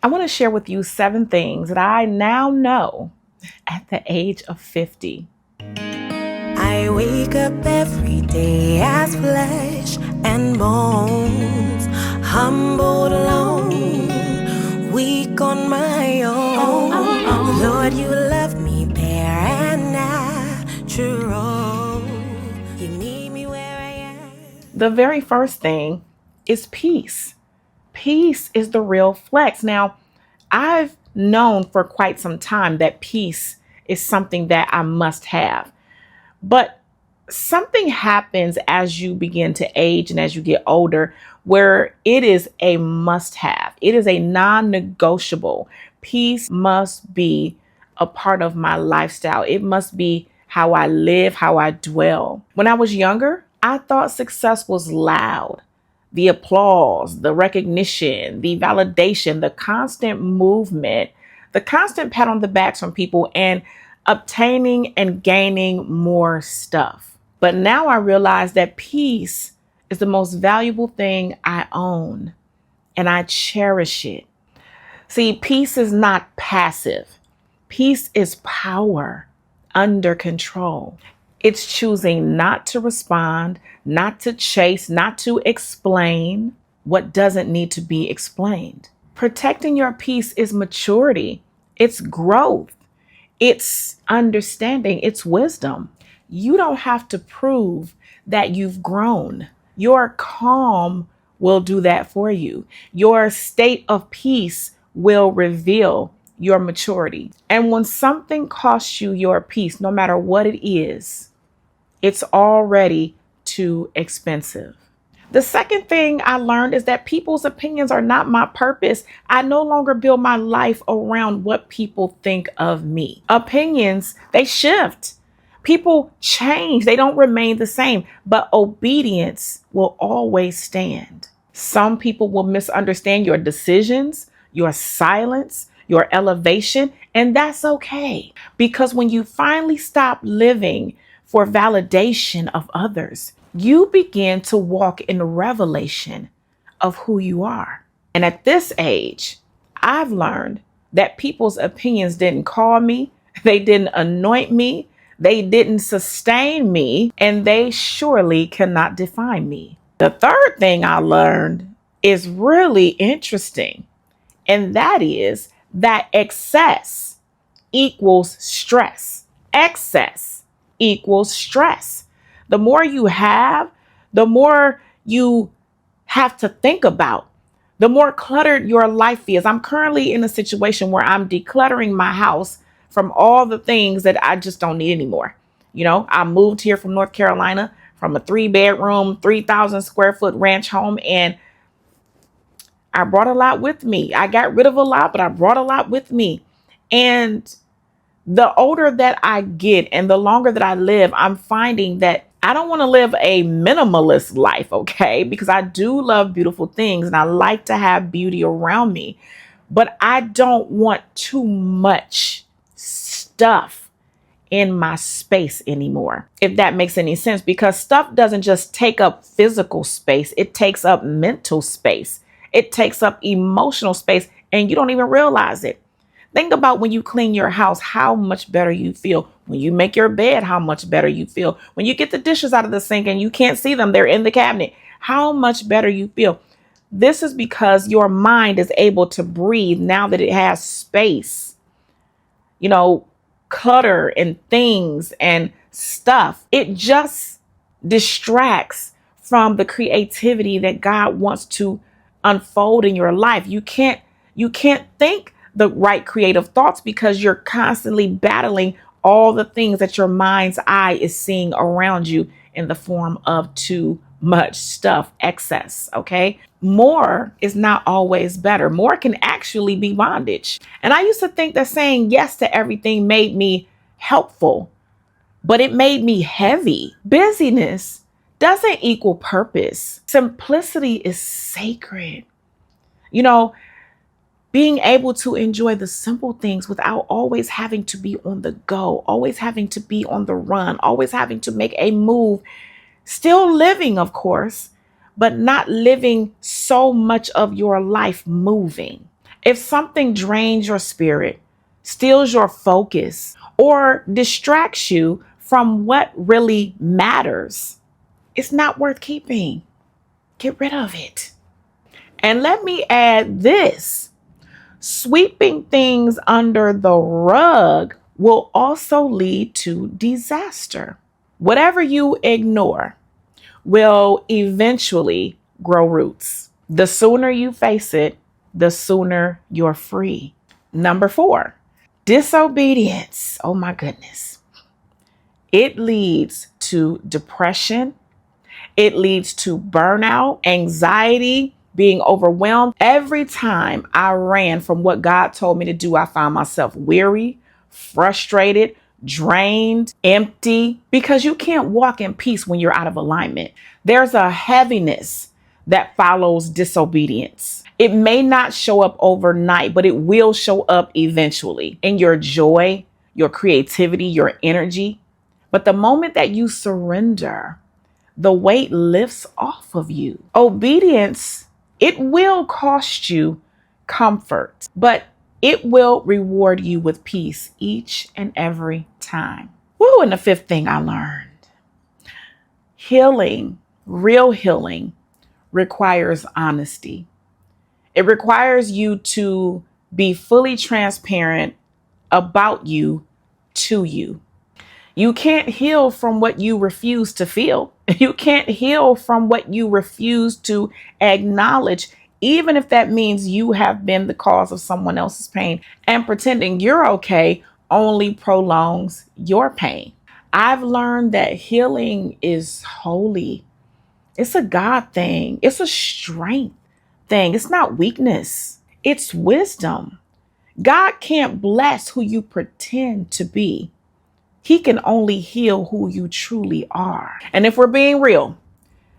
I want to share with you 7 things that I now know at the age of 50. I wake up every day as flesh and bones, humbled alone, weak on my own. Lord, you love me bare and natural. You meet me where I am. The very first thing is peace. Peace is the real flex. Now, I've known for quite some time that peace is something that I must have. But something happens as you begin to age and as you get older where it is a must have. It is a non negotiable. Peace must be a part of my lifestyle. It must be how I live, how I dwell. When I was younger, I thought success was loud. The applause, the recognition, the validation, the constant movement, the constant pat on the backs from people, and obtaining and gaining more stuff. But now I realize that peace is the most valuable thing I own, and I cherish it. See, peace is not passive. Peace is power under control. It's choosing not to respond, not to chase, not to explain what doesn't need to be explained. Protecting your peace is maturity. It's growth. It's understanding. It's wisdom. You don't have to prove that you've grown. Your calm will do that for you. Your state of peace will reveal your maturity. And when something costs you your peace, no matter what it is, it's already too expensive. The second thing I learned is that people's opinions are not my purpose. I no longer build my life around what people think of me. Opinions, they shift. People change. They don't remain the same, but obedience will always stand. Some people will misunderstand your decisions, your silence, your elevation, and that's okay. Because when you finally stop living for validation of others, you begin to walk in the revelation of who you are. And at this age, I've learned that people's opinions didn't call me, they didn't anoint me, they didn't sustain me, and they surely cannot define me. The third thing I learned is really interesting, and that is that excess equals stress. Excess equals stress. The more you have, the more you have to think about, the more cluttered your life is. I'm currently in a situation where I'm decluttering my house from all the things that I just don't need anymore. You know, I moved here from North Carolina from a 3-bedroom, 3,000 square foot ranch home, and I brought a lot with me. I got rid of a lot, but I brought a lot with me. And the older that I get and the longer that I live, I'm finding that I don't want to live a minimalist life, okay? Because I do love beautiful things and I like to have beauty around me, but I don't want too much stuff in my space anymore, if that makes any sense, because stuff doesn't just take up physical space, it takes up mental space, it takes up emotional space, and you don't even realize it. Think about when you clean your house, how much better you feel. When you make your bed, how much better you feel. When you get the dishes out of the sink and you can't see them, they're in the cabinet, how much better you feel. This is because your mind is able to breathe now that it has space. You know, clutter and things and stuff, it just distracts from the creativity that God wants to unfold in your life. You can't think the right creative thoughts because you're constantly battling all the things that your mind's eye is seeing around you in the form of too much stuff, excess. Okay. More is not always better. More can actually be bondage. And I used to think that saying yes to everything made me helpful, but it made me heavy. Busyness doesn't equal purpose. Simplicity is sacred. You know, being able to enjoy the simple things without always having to be on the go, always having to be on the run, always having to make a move, still living, of course, but not living so much of your life moving. If something drains your spirit, steals your focus, or distracts you from what really matters, it's not worth keeping. Get rid of it. And let me add this: sweeping things under the rug will also lead to disaster. Whatever you ignore will eventually grow roots. The sooner you face it, the sooner you're free. Number 4, disobedience. Oh my goodness. It leads to depression. It leads to burnout, anxiety, being overwhelmed. Every time I ran from what God told me to do, I found myself weary, frustrated, drained, empty, because you can't walk in peace when you're out of alignment. There's a heaviness that follows disobedience. It may not show up overnight, but it will show up eventually in your joy, your creativity, your energy. But the moment that you surrender, the weight lifts off of you. Obedience, it will cost you comfort, but it will reward you with peace each and every time. Woo, and the 5th thing I learned: healing, real healing, requires honesty. It requires you to be fully transparent about you to you. You can't heal from what you refuse to feel. You can't heal from what you refuse to acknowledge, even if that means you have been the cause of someone else's pain. And pretending you're okay only prolongs your pain. I've learned that healing is holy. It's a God thing. It's a strength thing. It's not weakness. It's wisdom. God can't bless who you pretend to be. He can only heal who you truly are. And if we're being real,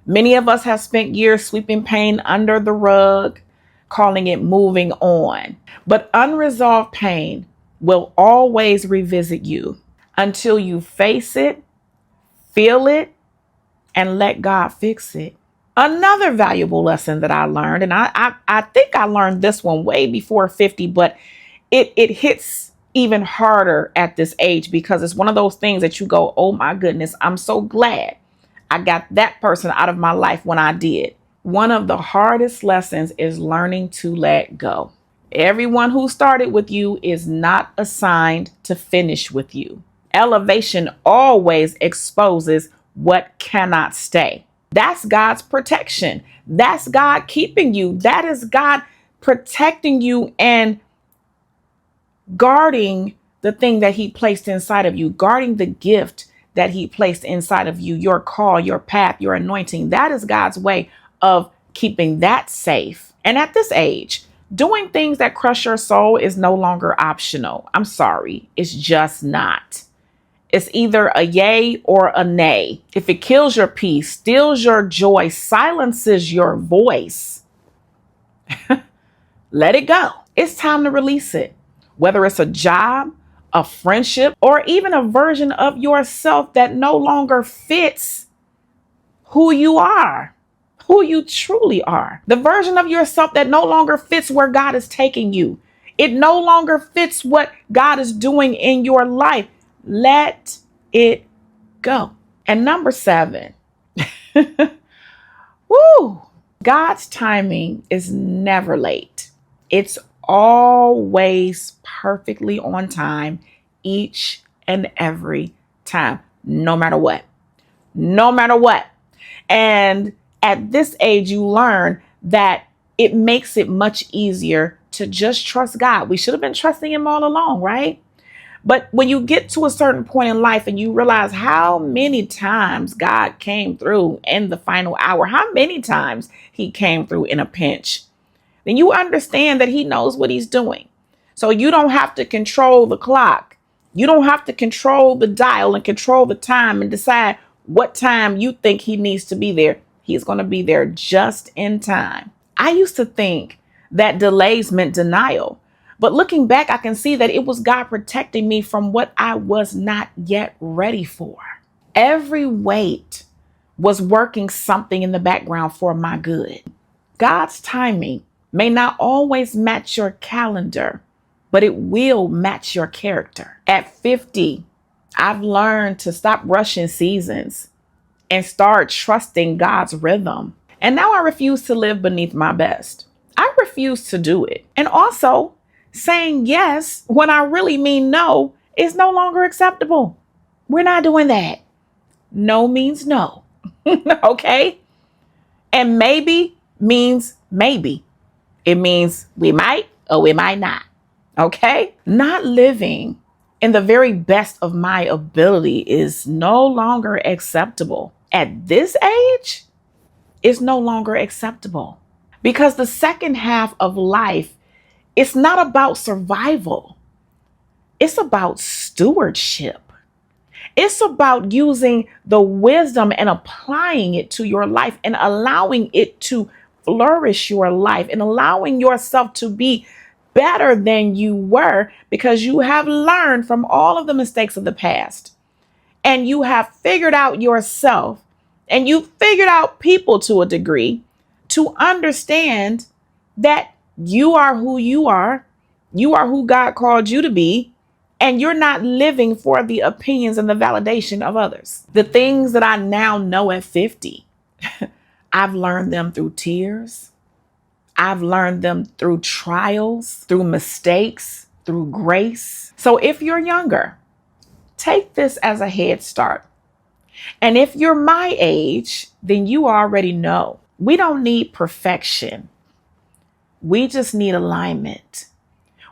many of us have spent years sweeping pain under the rug, calling it moving on. But unresolved pain will always revisit you until you face it, feel it, and let God fix it. Another valuable lesson that I learned, and I think I learned this one way before 50, but it hits even harder at this age, because it's one of those things that you go, oh my goodness, I'm so glad I got that person out of my life when I did. One of the hardest lessons is learning to let go. Everyone who started with you is not assigned to finish with you. Elevation always exposes what cannot stay. That's God's protection. That's God keeping you. That is God protecting you and guarding the thing that he placed inside of you, guarding the gift that he placed inside of you, your call, your path, your anointing. That is God's way of keeping that safe. And at this age, doing things that crush your soul is no longer optional. I'm sorry. It's just not. It's either a yay or a nay. If it kills your peace, steals your joy, silences your voice, let it go. It's time to release it. Whether it's a job, a friendship, or even a version of yourself that no longer fits who you are, who you truly are. The version of yourself that no longer fits where God is taking you. It no longer fits what God is doing in your life. Let it go. And number 7, woo, God's timing is never late. It's always perfectly on time each and every time, no matter what. No matter what. And at this age, you learn that it makes it much easier to just trust God. We should have been trusting him all along, right? But when you get to a certain point in life and you realize how many times God came through in the final hour, how many times he came through in a pinch, then you understand that he knows what he's doing. So you don't have to control the clock. You don't have to control the dial and control the time and decide what time you think he needs to be there. He's going to be there just in time. I used to think that delays meant denial. But looking back, I can see that it was God protecting me from what I was not yet ready for. Every wait was working something in the background for my good. God's timing may not always match your calendar, but it will match your character. At 50, I've learned to stop rushing seasons and start trusting God's rhythm. And now I refuse to live beneath my best. I refuse to do it. And also, saying yes when I really mean no is no longer acceptable. We're not doing that. No means no. Okay? And maybe means maybe. It means we might or we might not. Okay? Not living in the very best of my ability is no longer acceptable. At this age, it's no longer acceptable. Because the second half of life, it's not about survival. It's about stewardship. It's about using the wisdom and applying it to your life and allowing it to flourish your life and allowing yourself to be better than you were because you have learned from all of the mistakes of the past and you have figured out yourself and you figured out people to a degree to understand that you are who you are who God called you to be, and you're not living for the opinions and the validation of others. The things that I now know at 50, I've learned them through tears. I've learned them through trials, through mistakes, through grace. So if you're younger, take this as a head start. And if you're my age, then you already know. We don't need perfection. We just need alignment.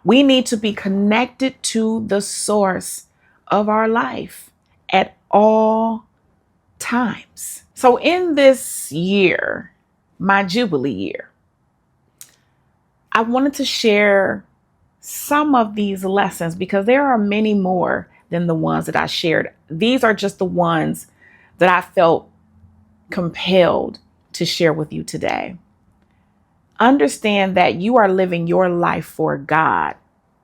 We need to be connected to the source of our life at all times. So in this year, my Jubilee year, I wanted to share some of these lessons because there are many more than the ones that I shared. These are just the ones that I felt compelled to share with you today. Understand that you are living your life for God,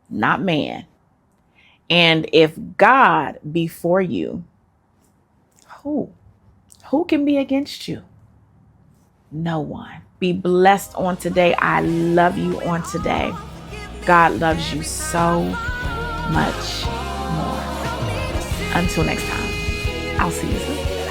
not man. And if God be for you, who can be against you? No one. Be blessed on today. I love you on today. God loves you so much more. Until next time, I'll see you soon.